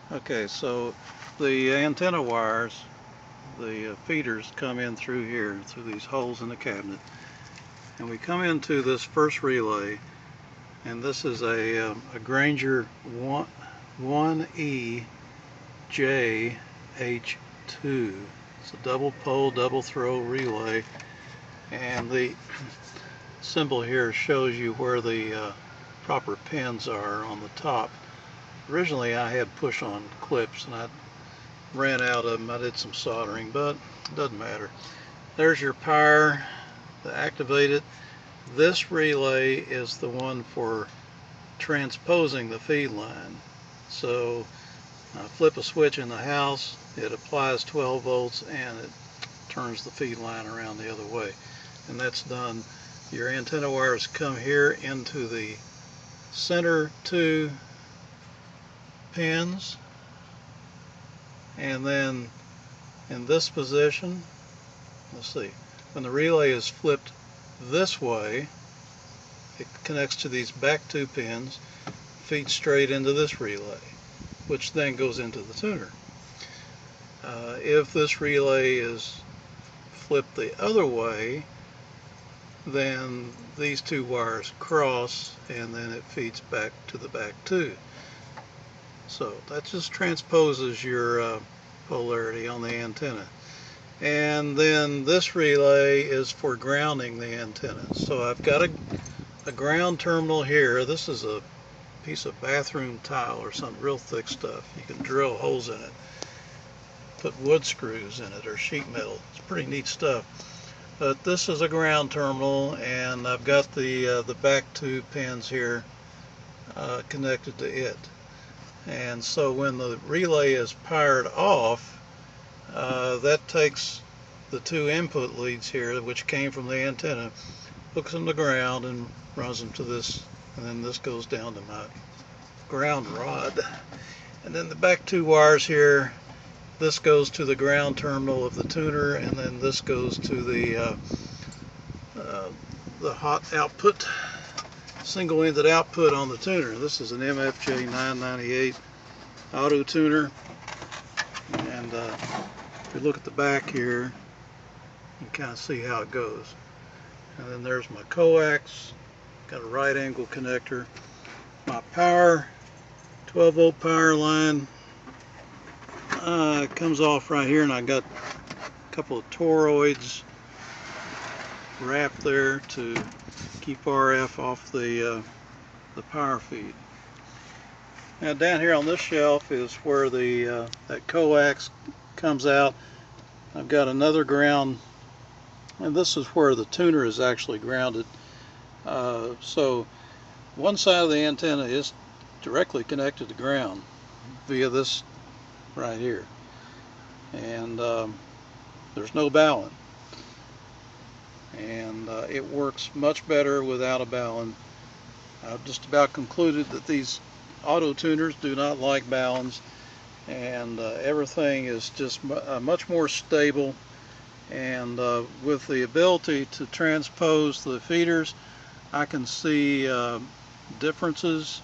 Okay, so the antenna wires, the feeders come in through here, through these holes in the cabinet. And we come into this first relay, and this is a Grainger 1EJH2. It's a double pole, double throw relay. And the symbol here shows you where the proper pins are on the top. Originally I had push-on clips and I ran out of them. I did some soldering, but it doesn't matter. There's your power to activate it. This relay is the one for transposing the feed line. So I flip a switch in the house, it applies 12 volts and it turns the feed line around the other way. And that's done. Your antenna wires come here into the center two pins, and then in this position, let's see, when the relay is flipped this way, it connects to these back two pins, feeds straight into this relay, which then goes into the tuner. If this relay is flipped the other way, then these two wires cross and then it feeds back to the back two. So that just transposes your polarity on the antenna. And then this relay is for grounding the antenna. So I've got a ground terminal here. This is a piece of bathroom tile or some real thick stuff. You can drill holes in it, put wood screws in it or sheet metal. It's pretty neat stuff. But this is a ground terminal, and I've got the back two pins here connected to it. And so when the relay is powered off, that takes the two input leads here, which came from the antenna, hooks them to ground and runs them to this, and then this goes down to my ground rod. And then the back two wires here, this goes to the ground terminal of the tuner, and then this goes to the hot output, single-ended output on the tuner. This is an MFJ 998 auto tuner, and if you look at the back here, you can kind of see how it goes. And then there's my coax, got a right angle connector, my power, 12 volt power line comes off right here, and I got a couple of toroids wrapped there to keep RF off the power feed. Now down here on this shelf is where the that coax comes out. I've got another ground, and this is where the tuner is actually grounded. So one side of the antenna is directly connected to ground via this right here, and there's no balun, and it works much better without a balun. I've just about concluded that these auto tuners do not like baluns, and everything is just much more stable, and with the ability to transpose the feeders, I can see differences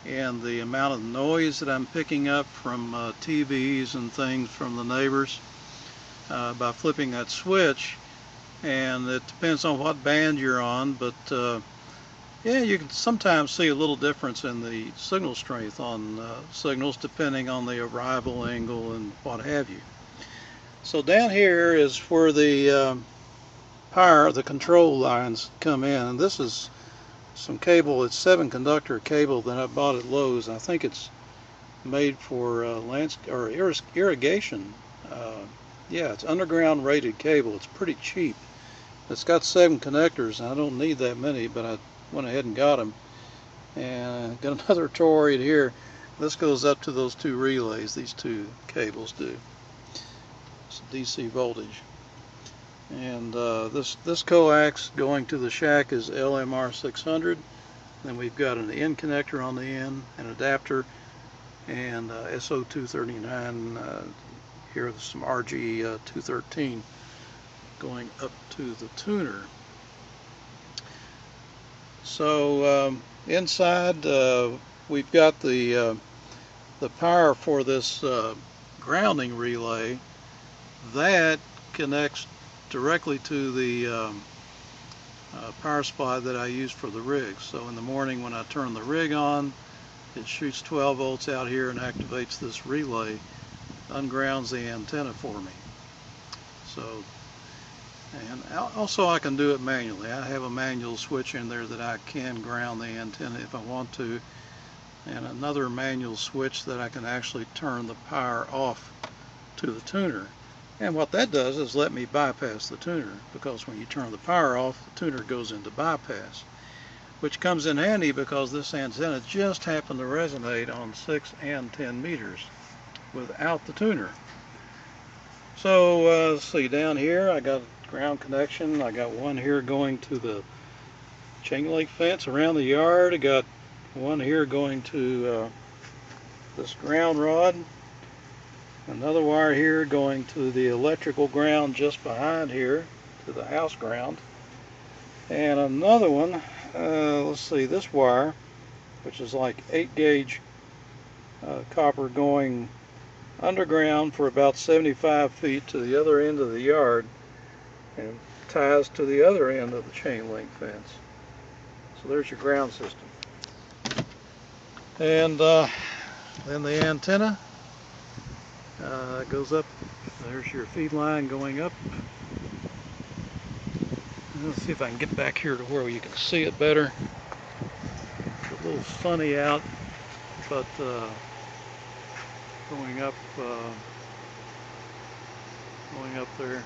in the amount of noise that I'm picking up from TVs and things from the neighbors by flipping that switch. And it depends on what band you're on, but yeah, you can sometimes see a little difference in the signal strength on signals depending on the arrival angle and what have you. So down here is where the power, the control lines come in, and this is some cable. It's 7-conductor cable that I bought at Lowe's. I think it's made for irrigation. Yeah, it's underground rated cable. It's pretty cheap. It's got 7 connectors, and I don't need that many, but I went ahead and got them. And got another toroid here. This goes up to those two relays. These two cables do. It's DC voltage. And this coax going to the shack is LMR 600. Then we've got an N connector on the end, an adapter, and SO239. Here there's some RG213 going up to the tuner. So inside we've got the the power for this grounding relay, that connects directly to the power supply that I use for the rig. So in the morning when I turn the rig on, it shoots 12 volts out here and activates this relay, ungrounds the antenna for me. So, and also I can do it manually. I have a manual switch in there that I can ground the antenna if I want to, and another manual switch that I can actually turn the power off to the tuner. And what that does is let me bypass the tuner, because when you turn the power off, the tuner goes into bypass, which comes in handy because this antenna just happened to resonate on 6 and 10 meters without the tuner. So let's see, down here I got a ground connection. I got one here going to the chain link fence around the yard. I got one here going to this ground rod. Another wire here going to the electrical ground just behind here, to the house ground. And another one, let's see, this wire, which is like 8-gauge copper, going underground for about 75 feet to the other end of the yard, and ties to the other end of the chain link fence. So there's your ground system. And then the antenna goes up. There's your feed line going up. Let's see if I can get back here to where you can see it better. It's a little sunny out, but going up there,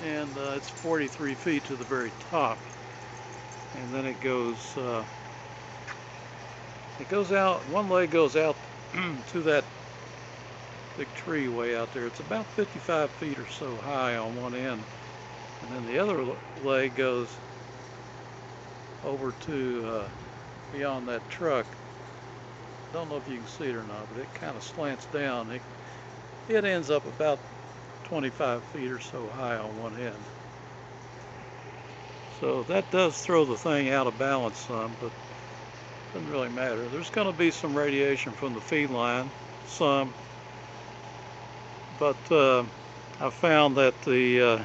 and it's 43 feet to the very top, and then it goes out. One leg goes out to that big tree way out there. It's about 55 feet or so high on one end, and then the other leg goes over to beyond that truck. Don't know if you can see it or not, but it kind of slants down. It ends up about 25 feet or so high on one end. So that does throw the thing out of balance some, but it doesn't really matter. There's going to be some radiation from the feed line, some, but I found that the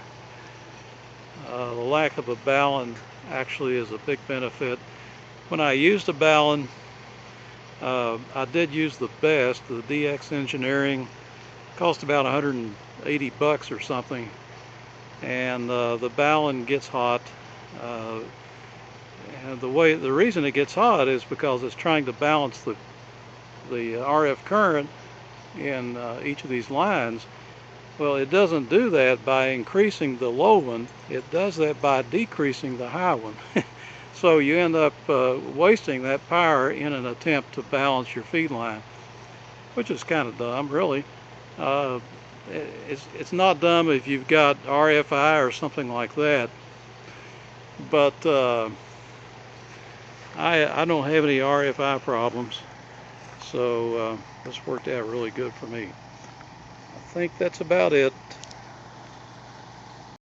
lack of a balun actually is a big benefit. When I used a balun, I did use the best, the DX Engineering. Cost about 180 bucks or something, and the balun gets hot. And the reason it gets hot is because it's trying to balance the RF current in each of these lines. Well, it doesn't do that by increasing the low one. It does that by decreasing the high one. So you end up wasting that power in an attempt to balance your feed line, which is kind of dumb, really. It's not dumb if you've got RFI or something like that, but I don't have any RFI problems, so this worked out really good for me. I think that's about it.